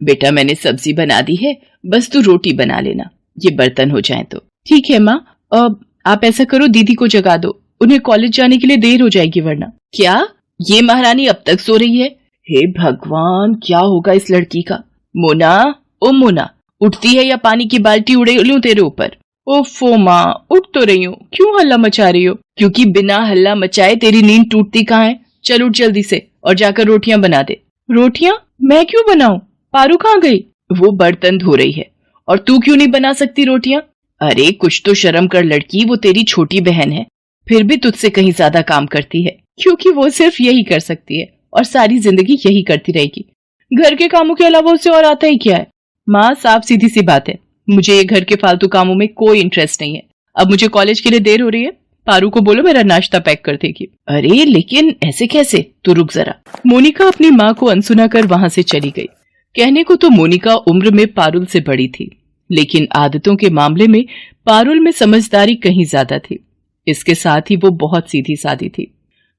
बेटा मैंने सब्जी बना दी है, बस तू रोटी बना लेना, ये बर्तन हो जाए तो। ठीक है माँ, आप ऐसा करो दीदी को जगा दो, उन्हें कॉलेज जाने के लिए देर हो जाएगी वरना। क्या ये महारानी अब तक सो रही है? हे भगवान, क्या होगा इस लड़की का। मोना, ओ मोना, उठती है या पानी की बाल्टी उड़े लूं तेरे ऊपर? ओफो माँ, उठ तो रही हूँ, क्यों हल्ला मचा रही हो? क्योंकि बिना हल्ला मचाए तेरी नींद टूटती कहाँ है। चल उठ जल्दी से और जाकर रोटियां बना दे। रोटियां? मैं क्यों बनाऊं? पारू कहाँ गई? वो बर्तन धो रही है। और तू क्यों नहीं बना सकती रोटियां? अरे कुछ तो शर्म कर लड़की, वो तेरी छोटी बहन है, फिर भी तुझसे कहीं ज्यादा काम करती है, क्योंकि वो सिर्फ यही कर सकती है और सारी जिंदगी यही करती रहेगी। घर के कामों के अलावा उसे और आता ही क्या है? माँ, साफ सीधी सी बात है, मुझे ये घर के फालतू कामों में कोई इंटरेस्ट नहीं है। अब मुझे कॉलेज के लिए देर हो रही है, पारू को बोलो मेरा नाश्ता पैक कर देगी। अरे लेकिन ऐसे कैसे? तू रुक जरा। मोनिका अपनी माँ को अनसुना कर वहां से चली गई। कहने को तो मोनिका उम्र में पारुल से बड़ी थी, लेकिन आदतों के मामले में पारुल में समझदारी कहीं ज्यादा थी। इसके साथ ही वो बहुत सीधी सादी थी।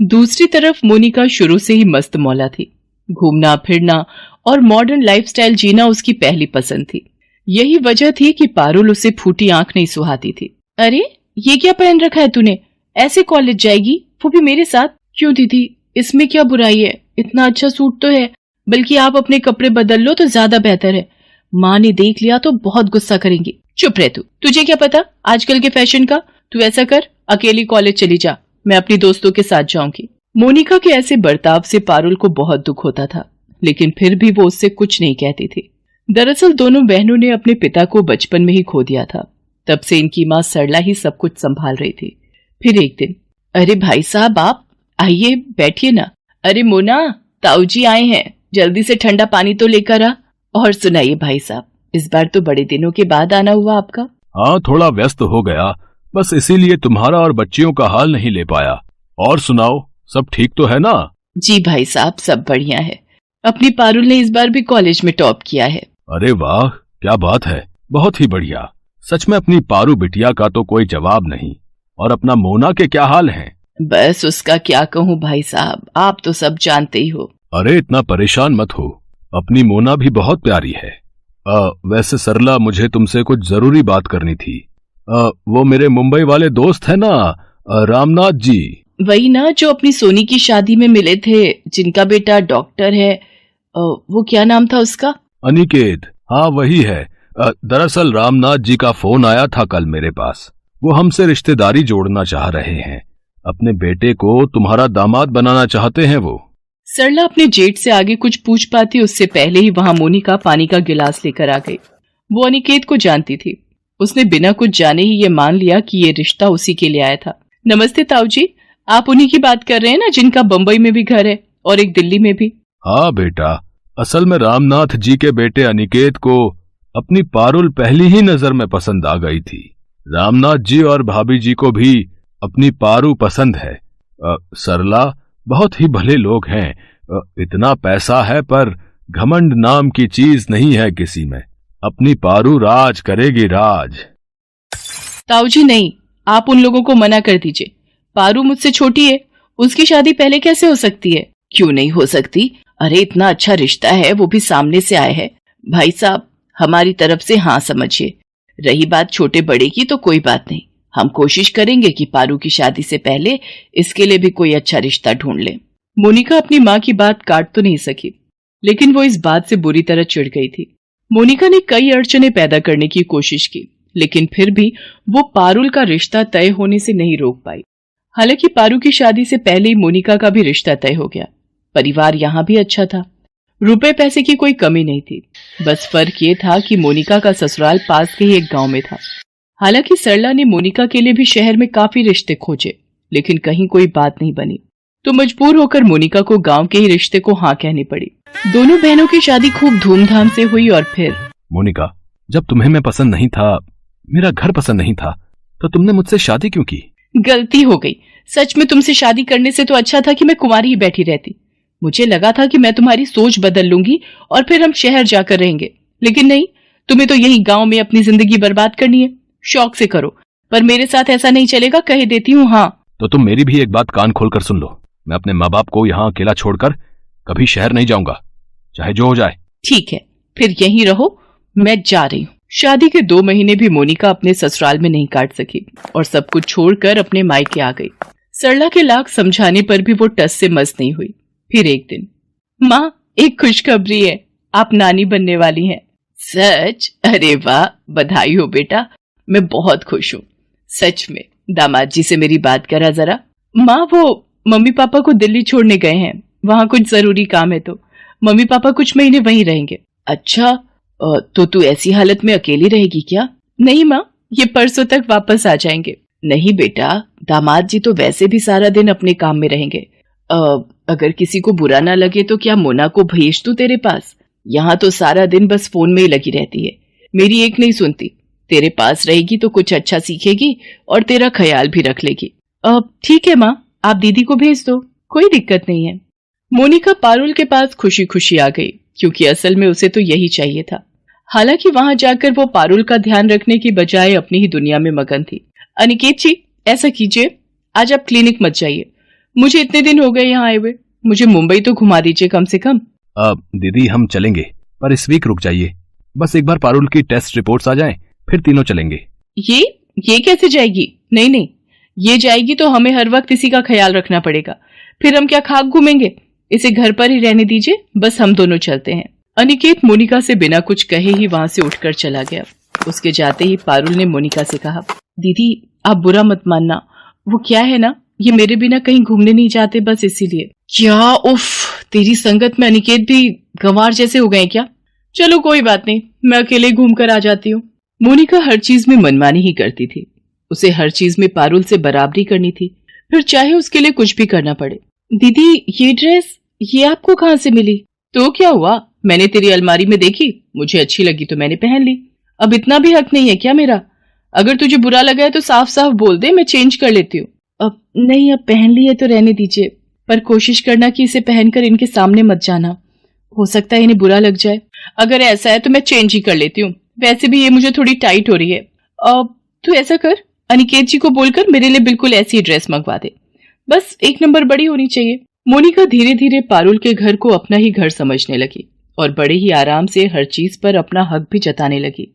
दूसरी तरफ मोनिका शुरू से ही मस्त मौला थी। घूमना फिरना और मॉडर्न लाइफस्टाइल जीना उसकी पहली पसंद थी। यही वजह थी कि पारुल उसे फूटी आंख नहीं सुहाती थी। अरे ये क्या पहन रखा है तूने? ऐसे कॉलेज जाएगी, वो भी मेरे साथ? क्यों दीदी, इसमें क्या बुराई है? इतना अच्छा सूट तो है, बल्कि आप अपने कपड़े बदल लो तो ज्यादा बेहतर है। माँ ने देख लिया तो बहुत गुस्सा करेंगी। चुप रह तू, तुझे क्या पता आजकल के फैशन का। तू ऐसा कर, अकेली कॉलेज चली जा, मैं अपनी दोस्तों के साथ जाऊंगी। मोनिका के ऐसे बर्ताव से पारुल को बहुत दुख होता था, लेकिन फिर भी वो उससे कुछ नहीं कहती थी। दरअसल दोनों बहनों ने अपने पिता को बचपन में ही खो दिया था, तब से इनकी माँ सरला ही सब कुछ संभाल रही थी। फिर एक दिन, अरे भाई साहब, आप आइए, बैठिए ना। अरे मोना, ताऊ जी आए हैं, जल्दी से ठंडा पानी तो लेकर आ। और सुनाइए भाई साहब, इस बार तो बड़े दिनों के बाद आना हुआ आपका। हाँ, थोड़ा व्यस्त हो गया, बस इसीलिए तुम्हारा और बच्चियों का हाल नहीं ले पाया। और सुनाओ, सब ठीक तो है ना? जी भाई साहब, सब बढ़िया है। अपनी पारुल ने इस बार भी कॉलेज में टॉप किया है। अरे वाह, क्या बात है, बहुत ही बढ़िया। सच में अपनी पारू बिटिया का तो कोई जवाब नहीं। और अपना मोना के क्या हाल हैं? बस उसका क्या कहूँ भाई साहब, आप तो सब जानते ही हो। अरे इतना परेशान मत हो, अपनी मोना भी बहुत प्यारी है। वैसे सरला, मुझे तुमसे कुछ जरूरी बात करनी थी। वो मेरे मुंबई वाले दोस्त है ना, रामनाथ जी। वही ना, जो अपनी सोनी की शादी में मिले थे, जिनका बेटा डॉक्टर है। वो क्या नाम था उसका? अनिकेत। हाँ वही है। दरअसल रामनाथ जी का फोन आया था कल मेरे पास। वो हमसे रिश्तेदारी जोड़ना चाह रहे हैं, अपने बेटे को तुम्हारा दामाद बनाना चाहते हैं वो। सरला अपने जेठ से आगे कुछ पूछ पाती उससे पहले ही वहां मोनिका पानी का गिलास लेकर आ गई। वो अनिकेत को जानती थी, उसने बिना कुछ जाने ही ये मान लिया कि ये रिश्ता उसी के लिए आया था। नमस्ते ताऊ जी, आप उन्हीं की बात कर रहे हैं ना, जिनका बम्बई में भी घर है और एक दिल्ली में भी? हाँ बेटा, असल में रामनाथ जी के बेटे अनिकेत को अपनी पारुल पहली ही नजर में पसंद आ गई थी। रामनाथ जी और भाभी जी को भी अपनी पारू पसंद है। सरला बहुत ही भले लोग हैं। इतना पैसा है पर घमंड नाम की चीज नहीं है किसी में। अपनी पारू राज करेगी, राज। ताऊ जी नहीं, आप उन लोगों को मना कर दीजिए। पारू मुझसे छोटी है, उसकी शादी पहले कैसे हो सकती है? क्यों नहीं हो सकती? अरे इतना अच्छा रिश्ता है, वो भी सामने से आया है। भाई साहब, हमारी तरफ से हाँ समझिए। रही बात छोटे बड़े की तो कोई बात नहीं, हम कोशिश करेंगे कि पारू की शादी से पहले इसके लिए भी कोई अच्छा रिश्ता ढूंढ ले। मोनिका अपनी माँ की बात काट तो नहीं सकी, लेकिन वो इस बात से बुरी तरह चिढ़ गई थी। मोनिका ने कई अड़चने पैदा करने की कोशिश की, लेकिन फिर भी वो पारुल का रिश्ता तय होने से नहीं रोक पाई। हालांकि पारू की शादी से पहले ही मोनिका का भी रिश्ता तय हो गया। परिवार यहाँ भी अच्छा था, रुपए पैसे की कोई कमी नहीं थी। बस फर्क ये था कि मोनिका का ससुराल पास के ही एक गांव में था। हालांकि सरला ने मोनिका के लिए भी शहर में काफी रिश्ते खोजे, लेकिन कहीं कोई बात नहीं बनी, तो मजबूर होकर मोनिका को गांव के ही रिश्ते को हाँ कहनी पड़ी। दोनों बहनों की शादी खूब धूमधाम से हुई। और फिर मोनिका, जब तुम्हें मैं पसंद नहीं था, मेरा घर पसंद नहीं था, तो तुमने मुझसे शादी क्यों की? गलती हो गई। सच में तुमसे शादी करने से तो अच्छा था कि मैं कुंवारी ही बैठी रहती। मुझे लगा था कि मैं तुम्हारी सोच बदल लूंगी और फिर हम शहर जाकर रहेंगे, लेकिन नहीं, तुम्हें तो यही गांव में अपनी जिंदगी बर्बाद करनी है। शौक से करो, पर मेरे साथ ऐसा नहीं चलेगा, कह देती हूँ। हाँ तो तुम मेरी भी एक बात कान खोलकर सुन लो। मैं अपने माँ बाप को यहाँ अकेला छोड़कर कभी शहर नहीं जाऊंगा, चाहे जो हो जाए। ठीक है, फिर यहीं रहो, मैं जा रही हूँ। शादी के 2 महीने भी मोनिका अपने ससुराल में नहीं काट सकी और सब कुछ छोड़कर अपने मायके आ गई। सरला के लाख समझाने पर भी वो टस से मस नहीं हुई। फिर एक दिन, माँ एक खुशखबरी है, आप नानी बनने वाली हैं। सच? अरे वाह, बधाई हो बेटा, मैं बहुत खुश हूँ। सच में? दामाद जी से मेरी बात करा जरा। माँ वो मम्मी पापा को दिल्ली छोड़ने गए हैं, वहां कुछ जरूरी काम है, तो मम्मी पापा कुछ महीने वहीं रहेंगे। अच्छा, तो तू ऐसी हालत में अकेली रहेगी क्या? नहीं माँ, ये परसों तक वापस आ जाएंगे। नहीं बेटा, दामाद जी तो वैसे भी सारा दिन अपने काम में रहेंगे। अगर किसी को बुरा ना लगे तो क्या मोना को भेज दूं तेरे पास? यहाँ तो सारा दिन बस फोन में ही लगी रहती है, मेरी एक नहीं सुनती। तेरे पास रहेगी तो कुछ अच्छा सीखेगी और तेरा ख्याल भी रख लेगी। ठीक है माँ, आप दीदी को भेज दो, कोई दिक्कत नहीं है। मोनिका पारुल के पास खुशी खुशी आ गई, क्योंकि असल में उसे तो यही चाहिए था। हालांकि वहां जाकर वो पारुल का ध्यान रखने की बजाय अपनी ही दुनिया में मगन थी। अनिकेत जी, ऐसा कीजिए, आज आप क्लिनिक मत जाइए, मुझे इतने दिन हो गए यहाँ आए हुए, मुझे मुंबई तो घुमा दीजिए कम से कम। दीदी हम चलेंगे, पर इस वीक रुक जाइए, बस एक बार पारुल की टेस्ट रिपोर्ट्स आ जाएं, फिर तीनों चलेंगे। ये कैसे जाएगी? नहीं नहीं, ये जाएगी तो हमें हर वक्त इसी का ख्याल रखना पड़ेगा, फिर हम क्या खाक घूमेंगे? इसे घर पर ही रहने दीजिए, बस हम दोनों चलते हैं। अनिकेत मोनिका से बिना कुछ कहे ही वहां से उठकर चला गया। उसके जाते ही पारुल ने मोनिका से कहा, दीदी आप बुरा मत मानना, वो क्या है ना, ये मेरे बिना कहीं घूमने नहीं जाते, बस इसीलिए। क्या उफ, तेरी संगत में अनिकेत भी गंवार जैसे हो गए क्या? चलो कोई बात नहीं, मैं अकेले घूम कर आ जाती हूँ। मोनिका हर चीज में मनमानी ही करती थी, उसे हर चीज में पारुल से बराबरी करनी थी, फिर चाहे उसके लिए कुछ भी करना पड़े। दीदी ये ड्रेस, ये आपको कहाँ से मिली? तो क्या हुआ, मैंने तेरी अलमारी में देखी, मुझे अच्छी लगी तो मैंने पहन ली। अब इतना भी हक नहीं है क्या मेरा? अगर तुझे बुरा लगा है तो साफ साफ बोल दे, मैं चेंज कर लेती हूँ। अब नहीं, अब पहन ली है तो रहने दीजिए, पर कोशिश करना कि इसे पहनकर इनके सामने मत जाना, हो सकता है इन्हें बुरा लग जाए। अगर ऐसा है तो मैं चेंज ही कर लेती हूँ, वैसे भी ये मुझे थोड़ी टाइट हो रही है। अब तू ऐसा कर, अनिकेत जी को बोलकर मेरे लिए बिल्कुल ऐसी ड्रेस मंगवा दे, बस 1 नंबर बड़ी होनी चाहिए। मोनिका धीरे धीरे पारुल के घर को अपना ही घर समझने लगी और बड़े ही आराम से हर चीज पर अपना हक भी जताने लगी।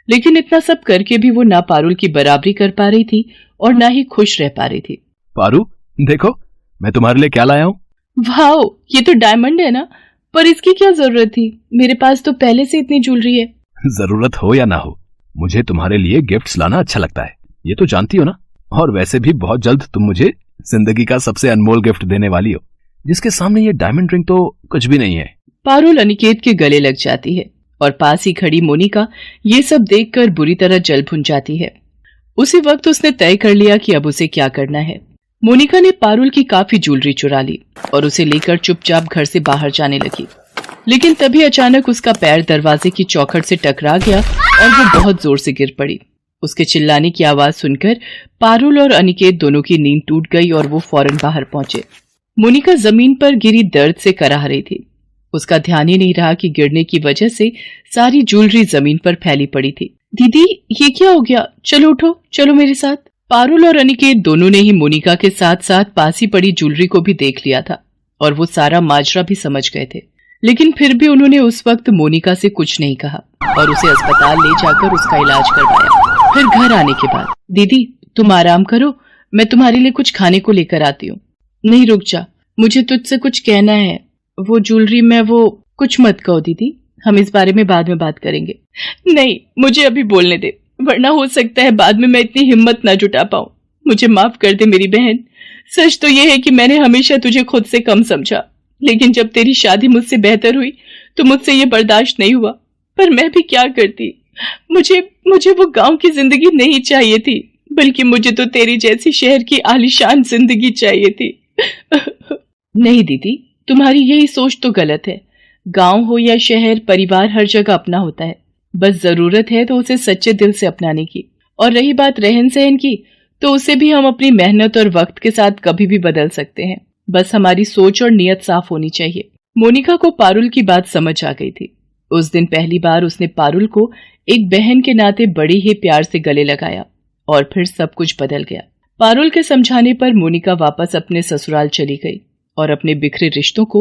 लेकिन इतना सब करके भी वो ना पारुल की बराबरी कर पा रही थी और ना ही खुश रह पा रही थी। पारू देखो, मैं तुम्हारे लिए क्या लाया हूँ। वाह, ये तो डायमंड है ना, पर इसकी क्या जरूरत थी, मेरे पास तो पहले से इतनी ज्वेलरी है। जरूरत हो या ना हो, मुझे तुम्हारे लिए गिफ्ट्स लाना अच्छा लगता है, ये तो जानती हो ना। और वैसे भी बहुत जल्द तुम मुझे जिंदगी का सबसे अनमोल गिफ्ट देने वाली हो, जिसके सामने ये डायमंड रिंग तो कुछ भी नहीं है। पारुल अनिकेत के गले लग जाती है और पास ही खड़ी मोनिका ये सब देखकर बुरी तरह जल भुन जाती है। उसी वक्त उसने तय कर लिया कि अब उसे क्या करना है। मोनिका ने पारुल की काफी ज्वेलरी चुरा ली और उसे लेकर चुपचाप घर से बाहर जाने लगी। लेकिन तभी अचानक उसका पैर दरवाजे की चौखट से टकरा गया और वो बहुत जोर से गिर पड़ी। उसके चिल्लाने की आवाज सुनकर पारुल और अनिकेत दोनों की नींद टूट गई और वो फौरन बाहर पहुंचे। मोनिका जमीन पर गिरी दर्द से कराह रही थी। उसका ध्यान ही नहीं रहा कि गिरने की वजह से सारी ज्वेलरी जमीन पर फैली पड़ी थी। दीदी ये क्या हो गया, चलो उठो, चलो मेरे साथ। पारुल और अनिकेत दोनों ने ही मोनिका के साथ साथ पास ही पड़ी ज्वेलरी को भी देख लिया था और वो सारा माजरा भी समझ गए थे। लेकिन फिर भी उन्होंने उस वक्त मोनिका से कुछ नहीं कहा और उसे अस्पताल ले जाकर उसका इलाज करवाया। फिर घर आने के बाद, दीदी तुम आराम करो, मैं तुम्हारे लिए कुछ खाने को लेकर आती हूँ। नहीं रुक जा, मुझे तुझसे कुछ कहना है। वो ज्वेलरी में वो कुछ मत कहो दीदी, हम इस बारे में बाद में बात करेंगे। नहीं, मुझे अभी बोलने दे, वरना हो सकता है बाद में मैं इतनी हिम्मत ना जुटा पाऊं। मुझे माफ कर दे मेरी बहन। सच तो ये है कि मैंने हमेशा तुझे खुद से कम समझा, लेकिन जब तेरी शादी मुझसे बेहतर हुई तो मुझसे ये बर्दाश्त नहीं हुआ। पर मैं भी क्या करती, मुझे वो गांव की जिंदगी नहीं चाहिए थी, बल्कि मुझे तो तेरी जैसी शहर की आलीशान जिंदगी चाहिए थी। नहीं दीदी, तुम्हारी यही सोच तो गलत है। गांव हो या शहर, परिवार हर जगह अपना होता है, बस जरूरत है तो उसे सच्चे दिल से अपनाने की। और रही बात रहन सहन की, तो उसे भी हम अपनी मेहनत और वक्त के साथ कभी भी बदल सकते हैं, बस हमारी सोच और नियत साफ होनी चाहिए। मोनिका को पारुल की बात समझ आ गई थी। उस दिन पहली बार उसने पारुल को एक बहन के नाते बड़े ही प्यार से गले लगाया और फिर सब कुछ बदल गया। पारुल के समझाने पर मोनिका वापस अपने ससुराल चली गई और अपने बिखरे रिश्तों को